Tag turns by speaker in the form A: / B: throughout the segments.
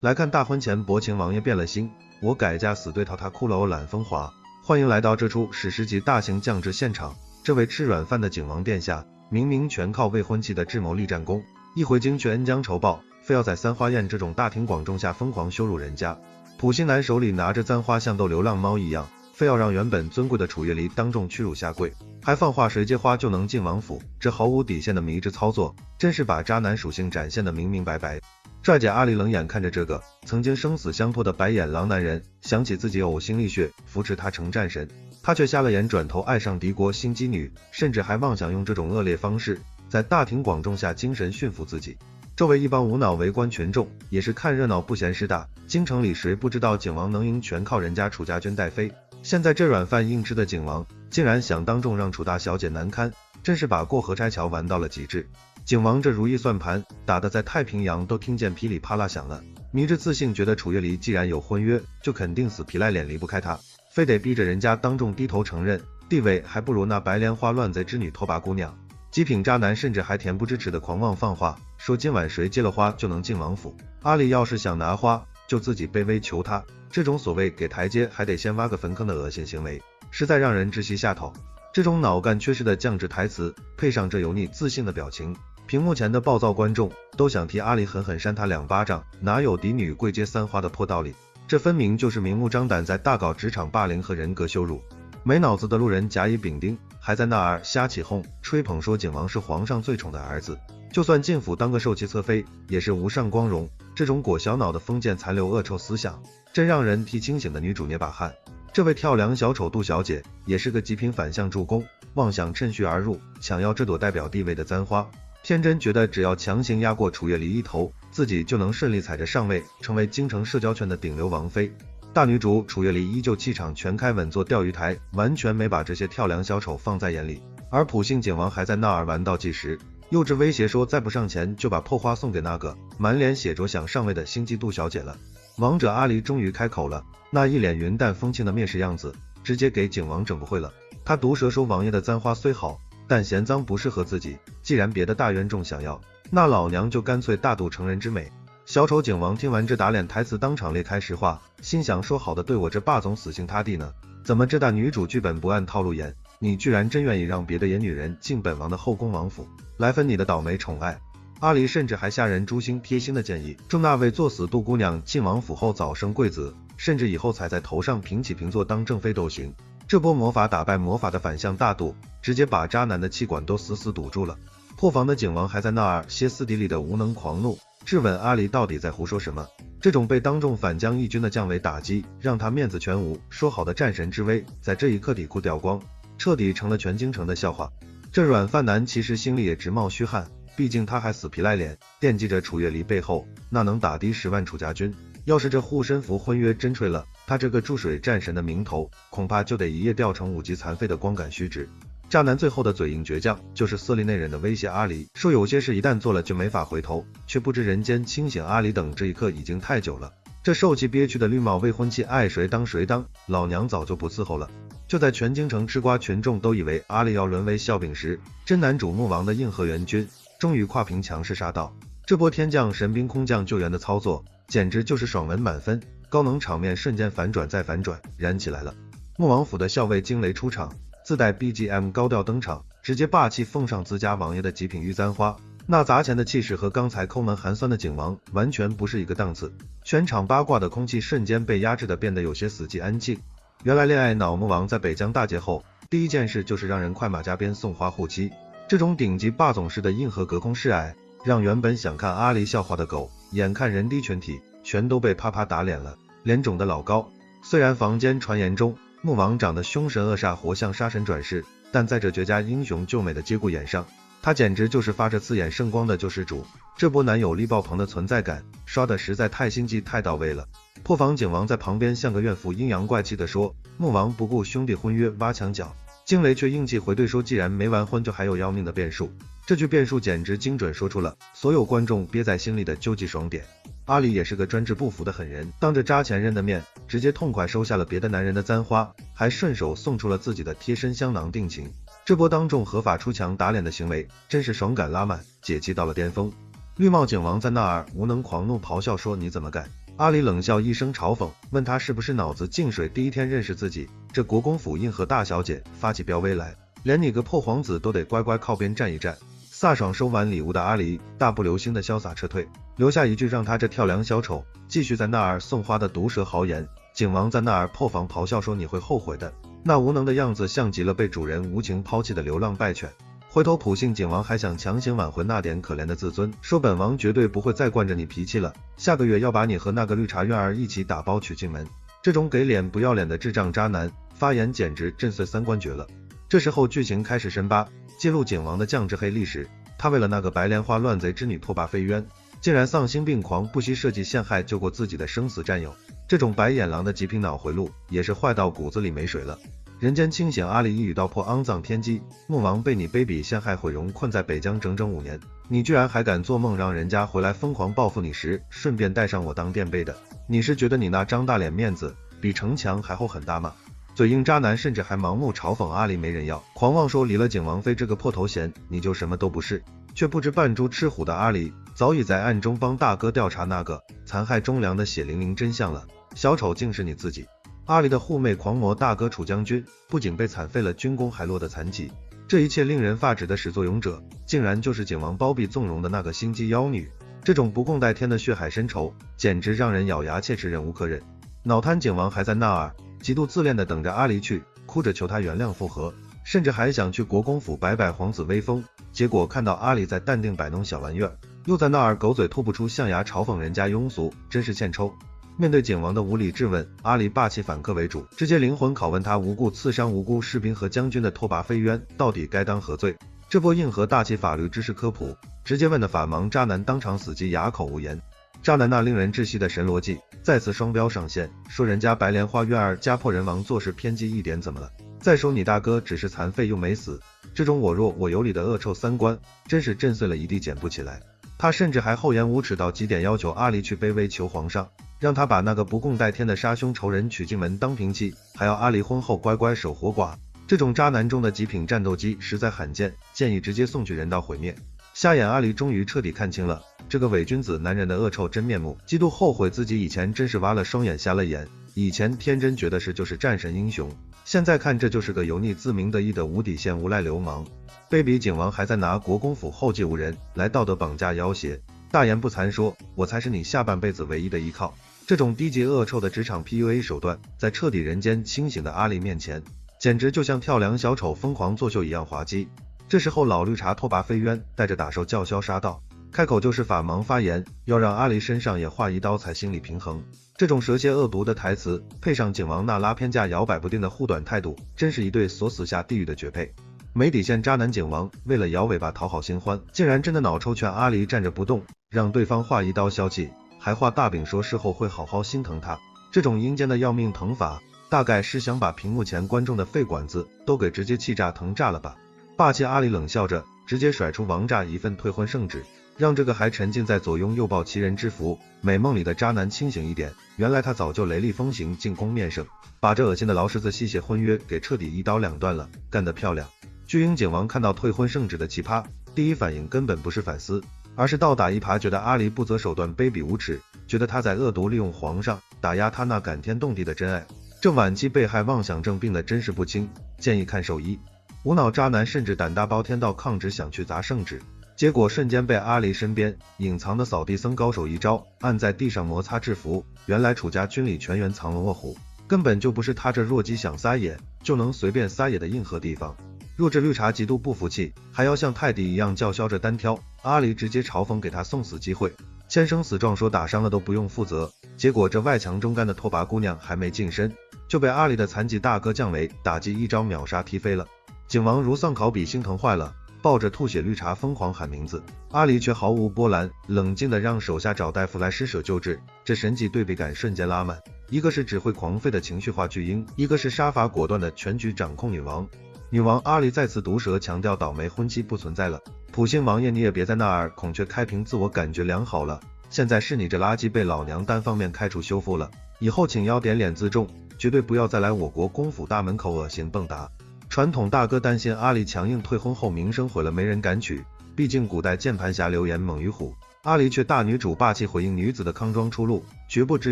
A: 来看大婚前薄情王爷变了心，我改嫁死对头他骷髅懒风华。欢迎来到这出史诗级大型降智现场。这位吃软饭的景王殿下，明明全靠未婚妻的智谋立战功，一回京却恩将仇报，非要在三花宴这种大庭广众下疯狂羞辱人家。普信男手里拿着簪花像逗流浪猫一样，非要让原本尊贵的楚月离当众屈辱下跪，还放话谁接花就能进王府，这毫无底线的迷之操作，真是把渣男属性展现得明明白白。帅姐阿离冷眼看着这个曾经生死相托的白眼狼男人，想起自己呕心沥血扶持他成战神，他却瞎了眼，转头爱上敌国心机女，甚至还妄想用这种恶劣方式在大庭广众下精神驯服自己。周围一帮无脑围观群众也是看热闹不嫌事大，京城里谁不知道景王能赢全靠人家楚家军带飞，现在这软饭硬吃的景王竟然想当众让楚大小姐难堪，真是把过河拆桥玩到了极致。景王这如意算盘打得在太平洋都听见噼里啪啦响了，迷之自信觉得楚月离既然有婚约，就肯定死皮赖脸离不开他，非得逼着人家当众低头承认，地位还不如那白莲花乱贼之女拓跋姑娘。极品渣男甚至还恬不知耻的狂妄放话，说今晚谁接了花就能进王府，阿里要是想拿花就自己卑微求他，这种所谓给台阶还得先挖个坟坑的恶心行为，实在让人窒息下头。这种脑干缺失的降智台词，配上这油腻自信的表情，屏幕前的暴躁观众都想替阿里狠狠扇他2巴掌，哪有嫡女跪接三花的破道理？这分明就是明目张胆在大搞职场霸凌和人格羞辱。没脑子的路人甲乙丙丁还在那儿瞎起哄吹捧，说景王是皇上最宠的儿子，就算进府当个受气侧妃也是无上光荣。这种裹小脑的封建残留恶臭思想，真让人替清醒的女主捏把汗。这位跳梁小丑杜小姐也是个极品反向助攻，妄想趁虚而入，抢要这朵代表地位的簪花，天真觉得只要强行压过楚月离一头，自己就能顺利踩着上位，成为京城社交圈的顶流王妃。大女主楚月离依旧气场全开，稳坐钓鱼台，完全没把这些跳梁小丑放在眼里。而普信景王还在那儿玩倒计时，幼稚威胁说再不上前就把破花送给那个满脸写着想上位的心机杜小姐了。王者阿离终于开口了，那一脸云淡风轻的蔑视样子，直接给景王整不会了。他毒舌说王爷的簪花虽好，但嫌脏不适合自己，既然别的大冤种想要，那老娘就干脆大度成人之美。小丑景王听完这打脸台词，当场裂开实话，心想说好的对我这霸总死心塌地呢，怎么这大女主剧本不按套路演，你居然真愿意让别的野女人进本王的后宫王府来分你的倒霉宠爱。阿离甚至还下人诛心贴心的建议，祝那位作死杜姑娘进王府后早生贵子，甚至以后踩在头上平起平坐当正妃都行。这波魔法打败魔法的反向大度，直接把渣男的气管都死死堵住了。破防的景王还在那儿歇斯底里的无能狂怒，质问阿离到底在胡说什么。这种被当众反将一军的降维打击，让他面子全无，说好的战神之威在这一刻底裤掉光，彻底成了全京城的笑话。这软饭男其实心里也直冒虚汗，毕竟他还死皮赖脸惦记着楚月离背后那能打的10万楚家军，要是这护身符婚约真吹了，他这个注水战神的名头恐怕就得一夜掉成5级残废的光杆虚职。渣男最后的嘴硬倔强，就是色厉内荏的威胁阿离，说有些事一旦做了就没法回头，却不知人间清醒阿离等这一刻已经太久了。这受气憋屈的绿帽未婚妻爱谁当谁当，老娘早就不伺候了。就在全京城吃瓜群众都以为阿离要沦为笑柄时，真男主穆王的硬核援军终于跨屏强势杀到。这波天降神兵空降救援的操作简直就是爽文满分，高能场面瞬间反转再反转，燃起来了。穆王府的校尉惊雷出场，自带 BGM 高调登场，直接霸气奉上自家王爷的极品玉簪花，那砸钱的气势和刚才抠门寒酸的景王完全不是一个档次。全场八卦的空气瞬间被压制的变得有些死寂安静。原来恋爱脑穆王在北疆大捷后，第一件事就是让人快马加鞭送花护妻，这种顶级霸总式的硬核隔空示爱，让原本想看阿离笑话的狗，眼看人低全体全都被啪啪打脸了，脸肿的老高。虽然坊间传言中穆王长得凶神恶煞，活像杀神转世，但在这绝佳英雄救美的节骨眼上，他简直就是发着刺眼圣光的救世主。这波男友力爆棚的存在感刷的实在太心机太到位了。破防景王在旁边像个怨妇阴阳怪气的说，穆王不顾兄弟婚约挖墙脚，惊雷却硬气回怼说既然没完婚就还有要命的变数。这句变数简直精准说出了所有观众憋在心里的究极爽点。阿离也是个专制不服的狠人，当着渣前任的面直接痛快收下了别的男人的簪花，还顺手送出了自己的贴身香囊定情。这波当众合法出墙打脸的行为真是爽感拉满，解气到了巅峰。绿帽景王在那儿无能狂怒咆哮说你怎么敢，阿里冷笑一声嘲讽，问他是不是脑子进水，第一天认识自己，这国公府印和大小姐发起飙威来，连你个破皇子都得乖乖靠边站一站。飒爽收完礼物的阿里大步流星的潇洒撤退，留下一句让他这跳梁小丑继续在那儿送花的毒舌豪言。景王在那儿破防咆哮说你会后悔的，那无能的样子像极了被主人无情抛弃的流浪败犬。回头普信景王还想强行挽回那点可怜的自尊，说本王绝对不会再惯着你脾气了，下个月要把你和那个绿茶院儿一起打包娶进门。这种给脸不要脸的智障渣男发言简直震碎三观绝了。这时候剧情开始深扒，揭露景王的降智黑历史。他为了那个白莲花乱贼之女拓跋飞渊，竟然丧心病狂，不惜设计陷害救过自己的生死战友。这种白眼狼的极品脑回路也是坏到骨子里没水了。人间清醒，阿里一语道破肮脏天机，穆王被你卑鄙陷害毁容，困在北疆整整5年，你居然还敢做梦让人家回来疯狂报复你时，顺便带上我当垫背的，你是觉得你那张大脸面子比城墙还厚很大吗？嘴硬渣男甚至还盲目嘲讽阿里没人要，狂妄说离了景王妃这个破头衔，你就什么都不是，却不知扮猪吃虎的阿里早已在暗中帮大哥调查那个残害忠良的血淋淋真相了，小丑竟是你自己。阿里的护妹狂魔大哥楚将军不仅被惨废了军功，还落得残疾。这一切令人发指的始作俑者，竟然就是景王包庇纵容的那个心机妖女。这种不共戴天的血海深仇，简直让人咬牙切齿，忍无可忍。脑瘫景王还在那儿极度自恋的等着阿里去，哭着求他原谅复合，甚至还想去国公府摆摆皇子威风。结果看到阿里在淡定摆弄小玩意儿，又在那儿狗嘴吐不出象牙嘲讽人家庸俗，真是欠抽。面对景王的无理质问，阿里霸气反客为主，直接灵魂拷问他无故刺伤无辜士兵和将军的拓跋飞渊到底该当何罪。这波硬核大气法律知识科普，直接问的法盲渣男当场死机，哑口无言。渣男那令人窒息的神逻辑再次双标上线，说人家白莲花院儿家破人亡，做事偏激一点怎么了？再说你大哥只是残废又没死，这种我弱我有理的恶臭三观，真是震碎了一地捡不起来。他甚至还厚颜无耻到极点，要求阿里去卑微求皇上，让他把那个不共戴天的杀兄仇人娶进门当平妻，还要阿里婚后乖乖守活寡。这种渣男中的极品战斗机实在罕见，建议直接送去人道毁灭。瞎眼阿里终于彻底看清了这个伪君子男人的恶臭真面目，极度后悔自己以前真是挖了双眼瞎了眼，以前天真觉得是就是战神英雄，现在看这就是个油腻自鸣得意的无底线无赖流氓。卑鄙景王还在拿国公府后继无人来道德绑架要挟，大言不惭说我才是你下半辈子唯一的依靠。这种低级恶臭的职场 PUA 手段，在彻底人间清醒的阿里面前，简直就像跳梁小丑疯狂作秀一样滑稽。这时候老绿茶拓跋飞渊带着打手叫嚣杀道，开口就是法盲发言，要让阿里身上也划一刀才心理平衡。这种蛇蝎恶毒的台词，配上景王那拉偏架摇摆不定的护短态度，真是一对锁死下地狱的绝配。没底线渣男景王为了摇尾巴讨好新欢，竟然真的脑抽劝阿里站着不动，让对方划一刀消气，还画大饼说事后会好好心疼他。这种阴间的要命疼法，大概是想把屏幕前观众的肺管子都给直接气炸疼炸了吧。霸气阿里冷笑着，直接甩出王炸一份退婚圣旨，让这个还沉浸在左拥右抱奇人之福美梦里的渣男清醒一点。原来他早就雷厉风行，进攻面圣，把这恶心的劳什子吸血婚约给彻底一刀两断了，干得漂亮。巨婴景王看到退婚圣旨的奇葩，第一反应根本不是反思，而是倒打一耙，觉得阿里不择手段卑鄙无耻，觉得他在恶毒利用皇上打压他那感天动地的真爱。这晚期被害妄想症病的真是不轻，建议看兽医。无脑渣男甚至胆大包天到抗旨想去砸圣旨，结果瞬间被阿里身边隐藏的扫地僧高手一招按在地上摩擦制服。原来楚家军里全员藏龙卧虎，根本就不是他这弱鸡想撒野就能随便撒野的硬核地方。弱智绿茶极度不服气，还要像泰迪一样叫嚣着单挑，阿里直接嘲讽给他送死机会，签生死状说打伤了都不用负责。结果这外强中干的拓跋姑娘还没近身，就被阿里的残疾大哥降维打击一招秒杀踢飞了。景王如丧考妣，心疼坏了，抱着吐血绿茶疯狂喊名字，阿里却毫无波澜，冷静的让手下找大夫来施舍救治。这神级对比感瞬间拉满，一个是只会狂吠的情绪化巨婴，一个是杀伐果断的全局掌控女王。女王阿里再次毒舌，强调倒霉婚期不存在了，普信王爷你也别在那儿孔雀开屏自我感觉良好了，现在是你这垃圾被老娘单方面开除修复了，以后请要点脸自重，绝对不要再来我国公府大门口恶心蹦跶。传统大哥担心阿里强硬退婚后名声毁了没人敢娶，毕竟古代键盘侠流言猛于虎，阿离却大女主霸气回应女子的康庄出路，绝不只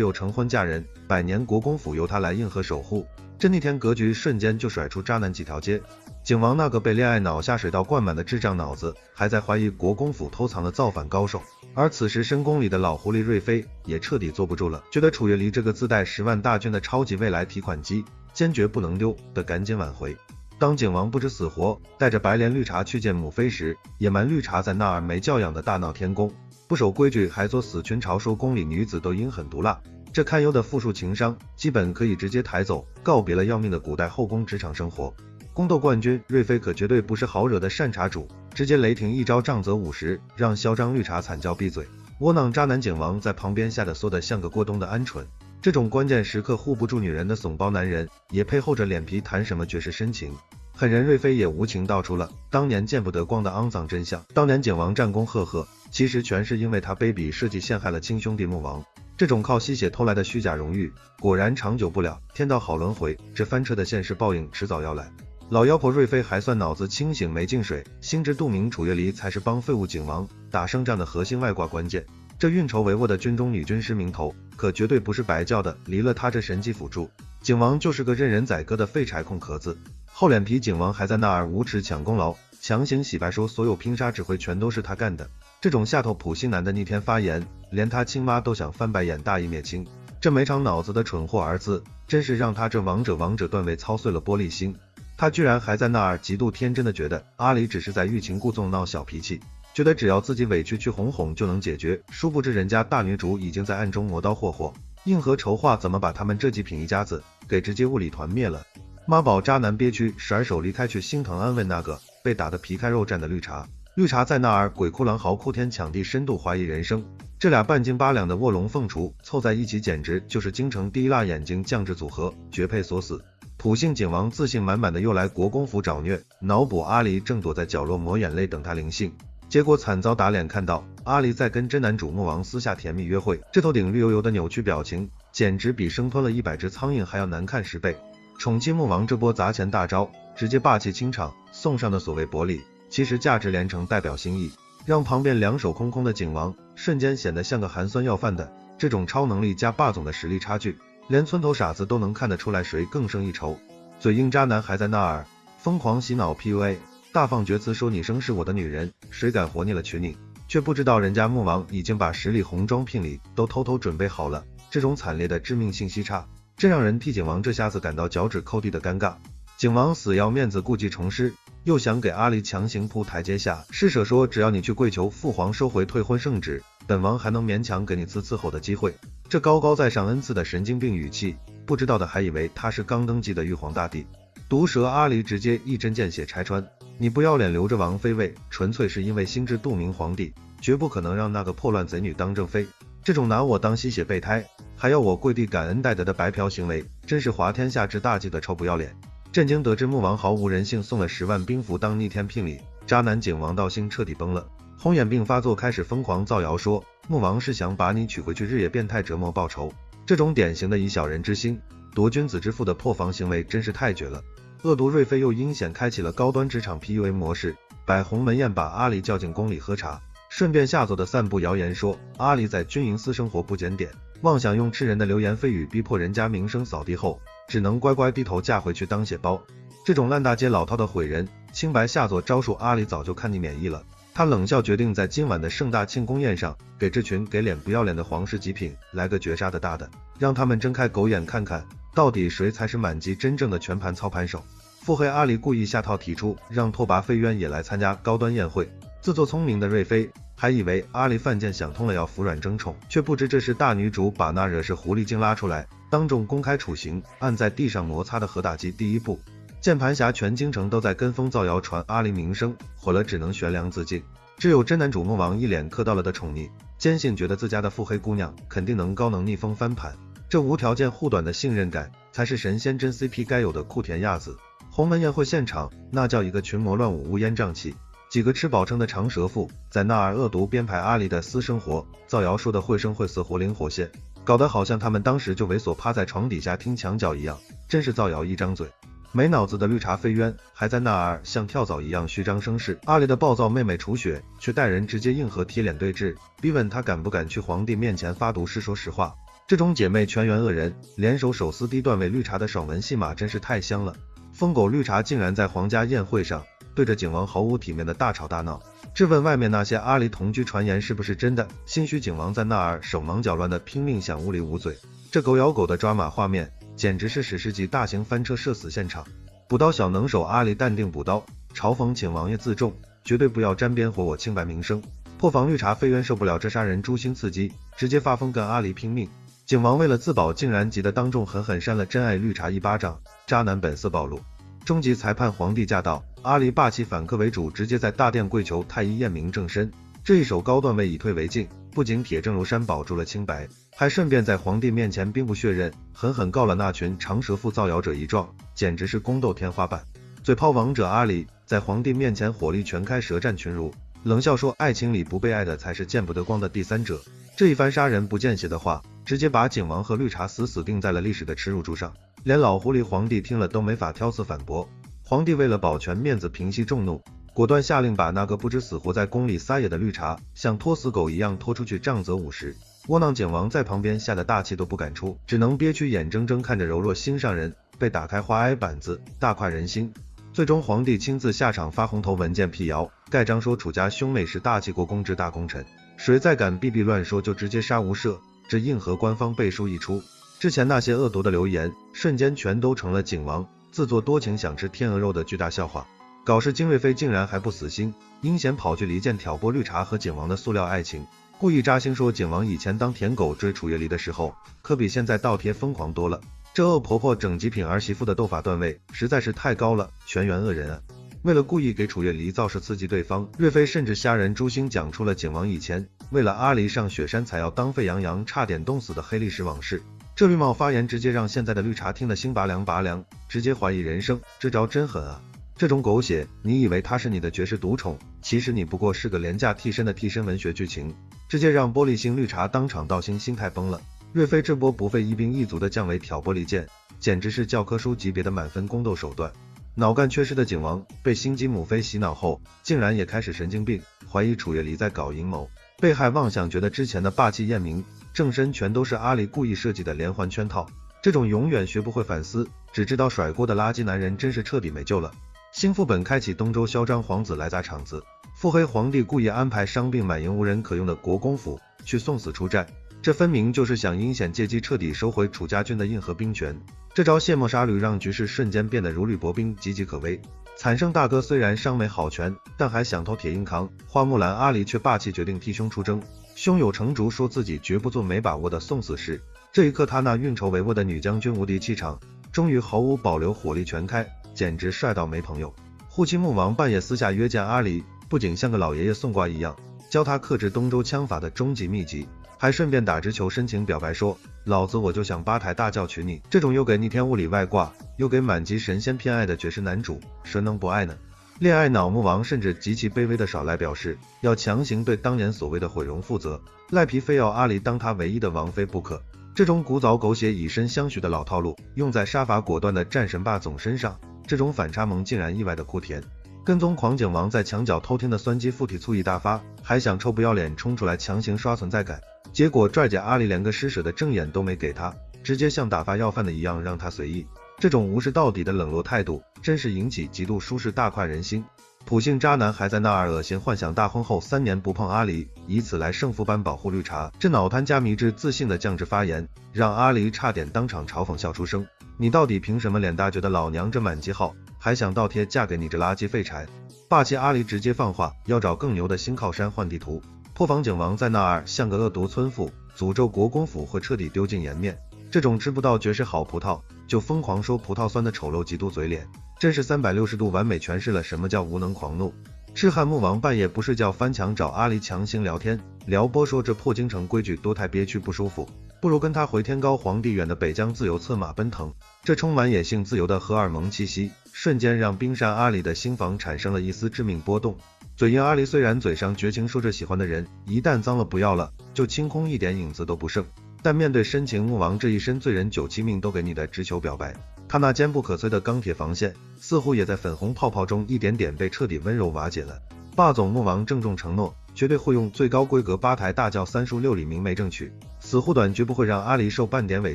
A: 有成婚嫁人，100年国公府由她来应和守护。这逆天格局瞬间就甩出渣男几条街。景王那个被恋爱脑下水道灌满的智障脑子，还在怀疑国公府偷藏的造反高手。而此时深宫里的老狐狸瑞妃也彻底坐不住了，觉得楚月离这个自带10万大军的超级未来提款机，坚决不能丢的赶紧挽回。当景王不知死活，带着白莲绿茶去见母妃时，野蛮绿茶在那儿没教养的大闹天宫，不守规矩，还做死群嘲说宫里女子都阴狠毒辣。这堪忧的负数情商，基本可以直接抬走，告别了要命的古代后宫职场生活。宫斗冠军瑞妃可绝对不是好惹的善茶主，直接雷霆一招杖责50，让嚣张绿茶惨叫闭嘴。窝囊渣男景王在旁边吓得缩得像个过冬的鹌鹑。这种关键时刻护不住女人的怂包男人，也配厚着脸皮谈什么绝世深情？狠人瑞妃也无情道出了当年见不得光的肮脏真相。当年景王战功赫赫，其实全是因为他卑鄙设计陷害了亲兄弟穆王。这种靠吸血偷来的虚假荣誉，果然长久不了，天道好轮回，这翻车的现实报应迟早要来。老妖婆瑞妃还算脑子清醒没进水，心知肚明楚月离才是帮废物景王打胜仗的核心外挂关键。这运筹帷幄的军中女军师名头，可绝对不是白叫的，离了他这神级辅助，景王就是个任人宰割的废柴空壳子。厚脸皮景王还在那儿无耻抢功劳，强行洗白说所有拼杀指挥全都是他干的。这种下头普信男的逆天发言，连他亲妈都想翻白眼大义灭亲。这没长脑子的蠢货儿子，真是让他这王者段位操碎了玻璃心。他居然还在那儿极度天真的觉得阿离只是在欲擒故纵闹小脾气，觉得只要自己委屈去哄哄就能解决，殊不知人家大女主已经在暗中磨刀霍霍，硬核筹划怎么把他们这极品一家子给直接物理团灭了。妈宝渣男憋屈甩手离开，去心疼安慰那个被打得皮开肉绽的绿茶。绿茶在那儿鬼哭狼嚎哭天抢地，深度怀疑人生。这俩半斤八两的卧龙凤雏凑在一起，简直就是京城第一辣眼睛酱汁组合，绝配所死。普信景王自信满满的又来国公府找虐，脑补阿离正躲在角落抹眼泪等他灵性，结果惨遭打脸。看到阿离在跟真男主穆王私下甜蜜约会，这头顶绿油油的扭曲表情，简直比生吞了100只苍蝇还要难看10倍。宠妻穆王这波砸钱大招，直接霸气清场，送上的所谓薄礼，其实价值连城，代表心意，让旁边两手空空的景王瞬间显得像个寒酸要饭的。这种超能力加霸总的实力差距，连村头傻子都能看得出来谁更胜一筹。嘴硬渣男还在那儿疯狂洗脑 PUA， 大放厥词说你生是我的女人，谁敢活腻了娶你，却不知道人家穆王已经把10里红妆聘礼都偷偷准备好了。这种惨烈的致命信息差，真让人替景王这下子感到脚趾抠地的尴尬。景王死要面子，故技重施，又想给阿离强行铺台阶下，施舍说只要你去跪求父皇收回退婚圣旨，本王还能勉强给你伺候的机会。这高高在上恩赐的神经病语气，不知道的还以为他是刚登基的玉皇大帝。毒舌阿离直接一针见血拆穿，你不要脸留着王妃位，纯粹是因为心知肚明皇帝绝不可能让那个破乱贼女当正妃。这种拿我当吸血备胎，还要我跪地感恩戴德的白嫖行为，真是滑天下之大忌的臭不要脸。震惊得知穆王毫无人性，送了10万兵符当逆天聘礼，渣男景王道心彻底崩了，红眼病发作，开始疯狂造谣说穆王是想把你娶回去日夜变态折磨报仇。这种典型的以小人之心夺君子之腹的破防行为真是太绝了。恶毒瑞妃又阴险开启了高端职场 PUA 模式，摆鸿门宴把阿离叫进宫里喝茶，顺便下作的散布谣言说阿离在军营私生活不检点，妄想用吃人的流言蜚语逼迫人家名声扫地后，只能乖乖低头嫁回去当血包。这种烂大街老套的毁人清白下作招数，阿离早就看腻免疫了。他冷笑决定在今晚的盛大庆功宴上，给这群给脸不要脸的皇室极品来个绝杀的大的，让他们睁开狗眼看看到底谁才是满级真正的全盘操盘手。腹黑阿离故意下套提出让拓跋飞渊也来参加高端宴会，自作聪明的瑞妃还以为阿离犯贱想通了要服软争宠，却不知这是大女主把那惹是狐狸精拉出来当众公开处刑，按在地上摩擦的核打击第一步。键盘侠全京城都在跟风造谣传阿离名声毁了，只能悬梁自尽。只有真男主穆王一脸磕到了的宠溺，坚信觉得自家的腹黑姑娘肯定能高能逆风翻盘，这无条件护短的信任感才是神仙真 CP 该有的酷甜亚子。鸿门宴会现场那叫一个群魔乱舞，乌烟瘴气，几个吃饱撑的长舌妇在那儿恶毒编排阿离的私生活，造谣说的绘声绘色，活灵活现，搞得好像他们当时就猥琐趴在床底下听墙角一样，真是造谣一张嘴。没脑子的绿茶飞渊还在那儿像跳蚤一样虚张声势，阿里的暴躁妹妹楚雪却带人直接硬和铁脸对峙，逼问她敢不敢去皇帝面前发毒誓说实话。这种姐妹全员恶人，联手手撕低段位绿茶的爽文戏码真是太香了。疯狗绿茶竟然在皇家宴会上对着景王毫无体面的大吵大闹，质问外面那些阿里同居传言是不是真的，心虚景王在那儿手忙脚乱的拼命想屋里捂嘴。这狗咬狗的抓马画面简直是史诗级大型翻车社死现场。补刀小能手阿里淡定补刀，嘲讽请王爷自重，绝对不要沾边火我清白名声。破防绿茶飞渊受不了这杀人诛心刺激，直接发疯跟阿里拼命。景王为了自保，竟然急得当众狠狠扇了真爱绿茶一巴掌，渣男本色暴露。终极裁判皇帝驾到，阿里霸气反客为主，直接在大殿跪求太医验明正身。这一手高段位以退为进，不仅铁证如山保住了清白，还顺便在皇帝面前兵不血刃，狠狠告了那群长舌妇造谣者一状，简直是宫斗天花板。嘴炮王者阿里在皇帝面前火力全开，舌战群儒，冷笑说爱情里不被爱的才是见不得光的第三者。这一番杀人不见血的话，直接把景王和绿茶死死钉在了历史的耻辱柱上，连老狐狸皇帝听了都没法挑刺反驳。皇帝为了保全面子，平息众怒，果断下令把那个不知死活在宫里撒野的绿茶像拖死狗一样拖出去杖责50。窝囊景王在旁边吓得大气都不敢出，只能憋屈眼睁睁看着柔弱心上人被打开花挨板子，大快人心。最终皇帝亲自下场发红头文件辟谣，盖章说楚家兄妹是大齐国公之大功臣，谁再敢逼乱说就直接杀无赦。这硬核官方背书一出，之前那些恶毒的流言瞬间全都成了景王自作多情想吃天鹅肉的巨大笑话。搞事金瑞妃竟然还不死心，阴险跑去离间挑拨绿茶和景王的塑料爱情，故意扎心说景王以前当舔狗追楚月离的时候可比现在倒贴疯狂多了。这恶婆婆整极品儿媳妇的斗法段位实在是太高了，全员恶人啊。为了故意给楚月离造势刺激对方，瑞妃甚至瞎人诛心讲出了景王以前为了阿离上雪山采药当沸羊羊差点冻死的黑历史往事。这绿帽发言直接让现在的绿茶听得心拔凉拔凉，直接怀疑人生，这招真狠啊。这种狗血，你以为他是你的绝世独宠，其实你不过是个廉价替身的替身文学剧情，直接让玻璃心绿茶当场道心，心态崩了。瑞妃这波不费一兵一卒的降维挑拨离间，简直是教科书级别的满分宫斗手段。脑干缺失的景王被心机母妃洗脑后，竟然也开始神经病，怀疑楚月离在搞阴谋。被害妄想觉得之前的霸气艳名正身全都是阿里故意设计的连环圈套，这种永远学不会反思，只知道甩锅的垃圾男人真是彻底没救了。新副本开启东周嚣张皇子来砸场子，腹黑皇帝故意安排伤病满营无人可用的国公府去送死出战，这分明就是想阴险借机彻底收回楚家军的硬核兵权。这招卸磨杀驴让局势瞬间变得如履薄冰，岌岌可危。惨胜大哥虽然伤没好拳，但还想偷铁硬扛，花木兰阿离却霸气决定替兄出征，胸有成竹说自己绝不做没把握的送死事。这一刻他那运筹帷幄的女将军无敌气场终于毫无保留火力全开，简直帅到没朋友。护妻穆王半夜私下约见阿离，不仅像个老爷爷送瓜一样教他克制东周枪法的终极秘籍，还顺便打直球深情表白说老子我就想八抬大轿娶你。这种又给逆天物理外挂又给满级神仙偏爱的绝世男主，谁能不爱呢？恋爱脑穆王甚至极其卑微的少来表示要强行对当年所谓的毁容负责，赖皮非要阿离当他唯一的王妃不可。这种古早狗血以身相许的老套路用在杀伐果断的战神霸总身上，这种反差萌竟然意外的哭甜。跟踪狂景王在墙角偷听的酸鸡附体醋意大发，还想臭不要脸冲出来强行刷存在感，结果拽姐阿离连个施舍的正眼都没给他，直接像打发要饭的一样让他随意。这种无视到底的冷落态度真是引起极度舒适大快人心。普信渣男还在那儿恶心幻想大婚后3年不碰阿离，以此来圣父般保护绿茶，这脑瘫加迷之自信的降智发言让阿离差点当场嘲讽笑出声。你到底凭什么脸大觉得老娘这满级号还想倒贴嫁给你这垃圾废柴？霸气阿离直接放话要找更牛的新靠山换地图。破防景王在那儿像个恶毒村妇，诅咒国公府会彻底丢尽颜面。这种吃不到绝世好葡萄就疯狂说葡萄酸的丑陋极度嘴脸，真是360度完美诠释了什么叫无能狂怒。赤汉穆王半夜不睡觉翻墙找阿离强行聊天，撩拨说这破京城规矩多太憋屈不舒服，不如跟他回天高皇帝远的北疆自由策马奔腾。这充满野性自由的荷尔蒙气息瞬间让冰山阿离的心房产生了一丝致命波动。嘴硬阿离虽然嘴上绝情说着喜欢的人一旦脏了不要了就清空一点影子都不剩，但面对深情穆王这一身罪人97命都给你的直球表白，他那坚不可摧的钢铁防线，似乎也在粉红泡泡中一点点被彻底温柔瓦解了。霸总穆王郑重承诺，绝对会用最高规格8台大轿3书6礼明媒正娶，死护短绝不会让阿离受半点委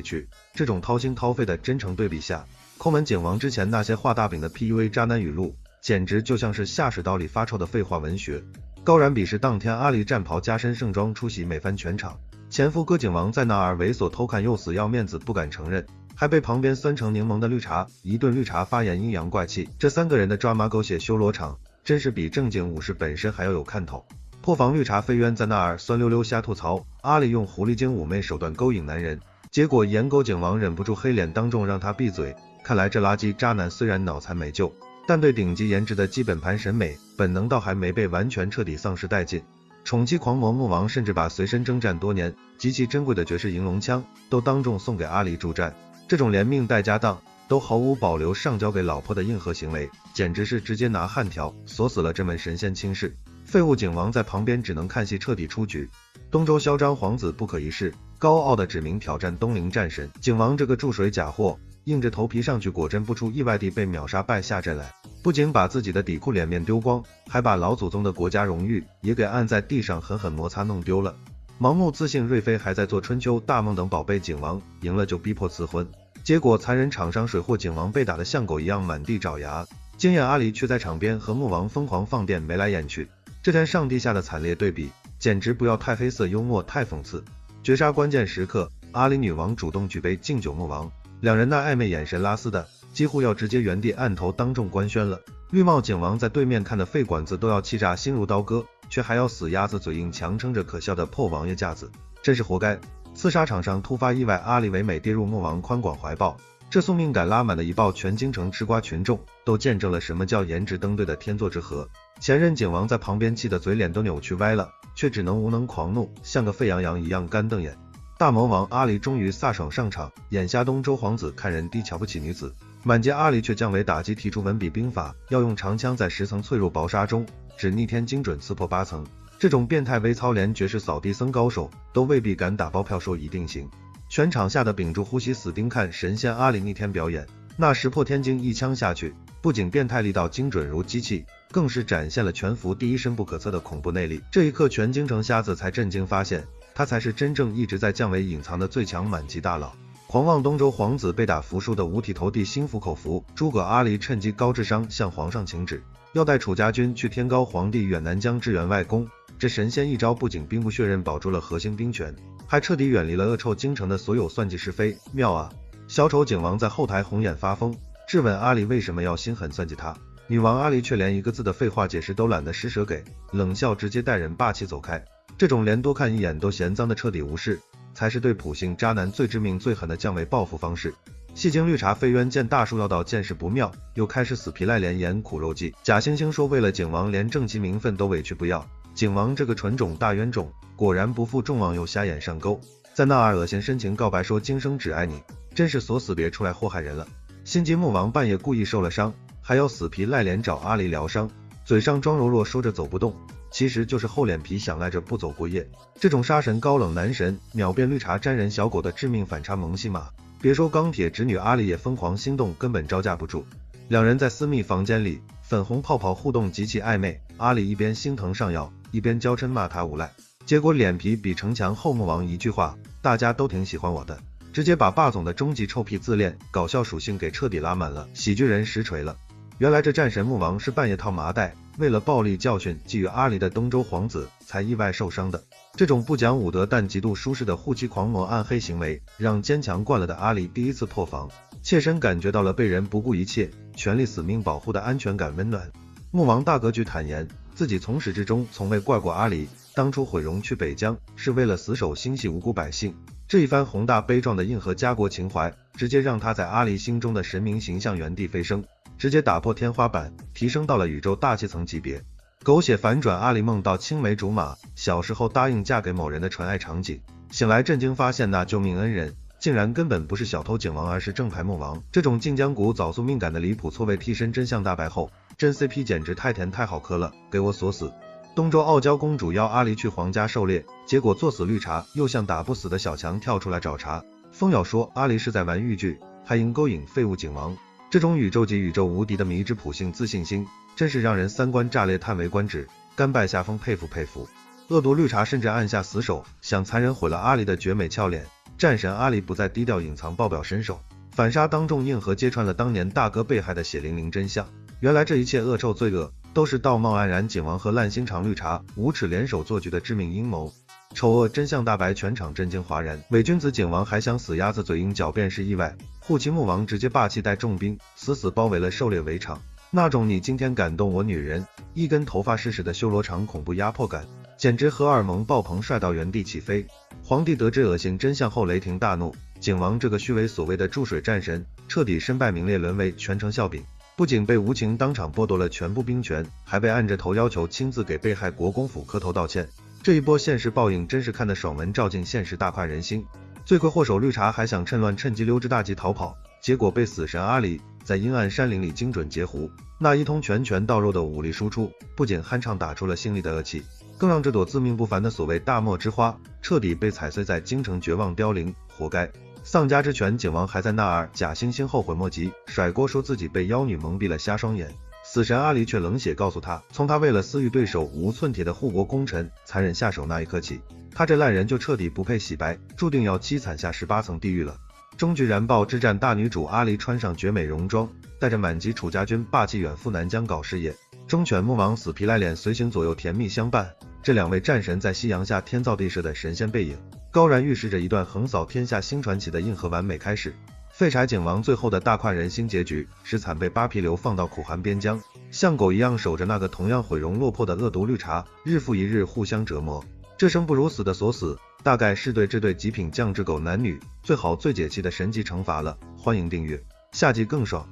A: 屈。这种掏心掏肺的真诚对比下，抠门景王之前那些画大饼的 PUA 渣男语录，简直就像是下水道里发臭的废话文学。高燃比试当天，阿离战袍加身盛装出席，美翻全场。前夫歌景王在那儿猥琐偷看，又死要面子不敢承认，还被旁边酸成柠檬的绿茶一顿绿茶发言阴阳怪气。这3个人的抓马狗血修罗场，真是比正经武士本身还要有看头。破防绿茶飞渊在那儿酸溜溜瞎吐槽，阿离用狐狸精妩媚手段勾引男人，结果颜狗景王忍不住黑脸当众让他闭嘴。看来这垃圾渣男虽然脑残没救，但对顶级颜值的基本盘审美本能倒还没被完全彻底丧失殆尽。宠妻狂魔穆王甚至把随身征战多年极其珍贵的绝世银龙枪都当众送给阿离助战，这种连命带家当都毫无保留上交给老婆的硬核行为，简直是直接拿焊条锁死了这门神仙亲事。废物景王在旁边只能看戏彻底出局。东周嚣张皇子不可一世，高傲的指名挑战东陵战神，景王这个注水假货硬着头皮上去，果真不出意外地被秒杀败下阵来，不仅把自己的底裤脸面丢光，还把老祖宗的国家荣誉也给按在地上狠狠摩擦弄丢了。盲目自信瑞妃还在做春秋大梦等宝贝景王赢了就逼迫赐婚，结果残忍厂商水货景王被打得像狗一样满地找牙，惊艳阿离却在场边和穆王疯狂放电眉来眼去，这天上地下的惨烈对比简直不要太黑色幽默太讽刺。绝杀关键时刻，阿离女王主动举杯敬酒穆王，两人那暧昧眼神拉丝的几乎要直接原地按头当众官宣了。绿帽景王在对面看的肺管子都要气炸，心如刀割，却还要死鸭子嘴硬强撑着可笑的破王爷架子，真是活该。刺杀场上突发意外，阿离唯美跌入穆王宽广怀抱，这宿命感拉满的一抱，全京城吃瓜群众都见证了什么叫颜值登对的天作之合。前任景王在旁边气得嘴脸都扭曲歪了，却只能无能狂怒，像个沸羊羊一样干瞪眼。大魔王阿离终于飒爽上场，眼下东周皇子看人低瞧不起女子，满街阿离却降维打击，提出文笔兵法，要用长枪在10层脆弱薄纱中只逆天精准刺破8层。这种变态微操连绝世扫地僧高手都未必敢打包票说一定行。全场吓得屏住呼吸死盯看神仙阿离逆天表演，那石破天惊一枪下去，不仅变态力道精准如机器，更是展现了全服第一深不可测的恐怖内力。这一刻全京城瞎子才震惊发现，他才是真正一直在降维隐藏的最强满级大佬。狂妄东周皇子被打服输的五体投地，心服口服。诸葛阿离趁机高智商向皇上请旨，要带楚家军去天高皇帝远南疆支援外公。这神仙一招不仅兵不血刃保住了核心兵权，还彻底远离了恶臭京城的所有算计是非，妙啊！小丑景王在后台红眼发疯，质问阿离为什么要心狠算计他。女王阿离却连一个字的废话解释都懒得施舍给，冷笑直接带人霸气走开。这种连多看一眼都嫌脏的彻底无视，才是对普信渣男最致命最狠的降维报复方式。戏精绿茶飞渊见大树要到，见势不妙，又开始死皮赖脸演苦肉计。假惺惺说为了景王连正妻名分都委屈不要，景王这个纯种大冤种果然不负众望，又瞎眼上钩，在那儿恶心深情告白说今生只爱你，真是锁死别出来祸害人了。心急穆王半夜故意受了伤，还要死皮赖脸找阿离疗伤，嘴上装柔弱说着走不动，其实就是厚脸皮想赖着不走过夜。这种杀神高冷男神秒变绿茶沾人小狗的致命反差萌戏码，别说钢铁直女阿离也疯狂心动，根本招架不住。两人在私密房间里粉红泡泡互动极其暧昧，阿离一边心疼上药，一边娇嗔骂他无赖，结果脸皮比城墙后穆王一句话，大家都挺喜欢我的，直接把霸总的终极臭屁自恋搞笑属性给彻底拉满了，喜剧人实锤了。原来这战神穆王是半夜套麻袋，为了暴力教训觊觎阿离的东周皇子才意外受伤的。这种不讲武德但极度舒适的护妻狂魔暗黑行为，让坚强惯了的阿离第一次破防，切身感觉到了被人不顾一切全力死命保护的安全感温暖。穆王大格局坦言，自己从始至终从未怪过阿离，当初毁容去北疆是为了死守心系无辜百姓。这一番宏大悲壮的硬核家国情怀，直接让他在阿离心中的神明形象原地飞升，直接打破天花板，提升到了宇宙大气层级别。狗血反转，阿离梦到青梅竹马，小时候答应嫁给某人的纯爱场景，醒来震惊发现那救命恩人竟然根本不是小偷景王，而是正牌穆王。这种晋江谷早宿命感的离谱错位替身真相大白后，真 CP 简直太甜太好磕了，给我锁死。东周傲娇公主邀阿离去皇家狩猎，结果作死绿茶又像打不死的小强跳出来找茬，疯咬说阿离是在玩豫剧，还因勾引废物景王。这种宇宙级宇宙无敌的迷之普性自信心，真是让人三观炸裂叹为观止，甘拜下风佩服佩服。恶毒绿茶甚至暗下死手，想残忍毁了阿离的绝美俏脸。战神阿离不再低调隐藏爆表身手，反杀当众硬核揭穿了当年大哥被害的血淋淋真相。原来这一切恶臭罪恶都是道貌岸然景王和烂心肠绿茶无耻联手做局的致命阴谋。丑恶真相大白，全场震惊哗然。伪君子景王还想死鸭子嘴硬狡辩是意外，护旗木王直接霸气带重兵死死包围了狩猎围场。那种你今天感动我女人，一根头发湿湿的修罗场恐怖压迫感，简直荷尔蒙爆棚，帅到原地起飞。皇帝得知恶心真相后雷霆大怒，景王这个虚伪所谓的注水战神彻底身败名裂，沦为全城笑柄。不仅被无情当场剥夺了全部兵权，还被按着头要求亲自给被害国公府磕头道歉。这一波现实报应真是看得爽文照进现实，大快人心。罪魁祸首绿茶还想趁乱趁机溜之大吉逃跑，结果被死神阿离在阴暗山林里精准截胡。那一通拳拳到肉的武力输出，不仅酣畅打出了心里的恶气，更让这朵自命不凡的所谓大漠之花彻底被踩碎在京城，绝望凋零，活该。丧家之犬景王还在那儿假惺惺后悔莫及，甩锅说自己被妖女蒙蔽了瞎双眼。死神阿离却冷血告诉他，从他为了私欲对手无寸铁的护国功臣残忍下手那一刻起，他这烂人就彻底不配洗白，注定要凄惨下18层地狱了。终局燃爆之战，大女主阿离穿上绝美戎装，带着满级楚家军霸气远赴南疆搞事业。忠犬木王死皮赖脸随行左右，甜蜜相伴。这两位战神在夕阳下天造地设的神仙背影，高然预示着一段横扫天下新传奇的硬核完美开始。废柴景王最后的大快人心结局是惨被扒皮流放到苦寒边疆，像狗一样守着那个同样毁容落魄的恶毒绿茶，日复一日互相折磨。这生不如死的锁死，大概是对这对极品酱汁狗男女最好最解气的神级惩罚了。欢迎订阅，下集更爽。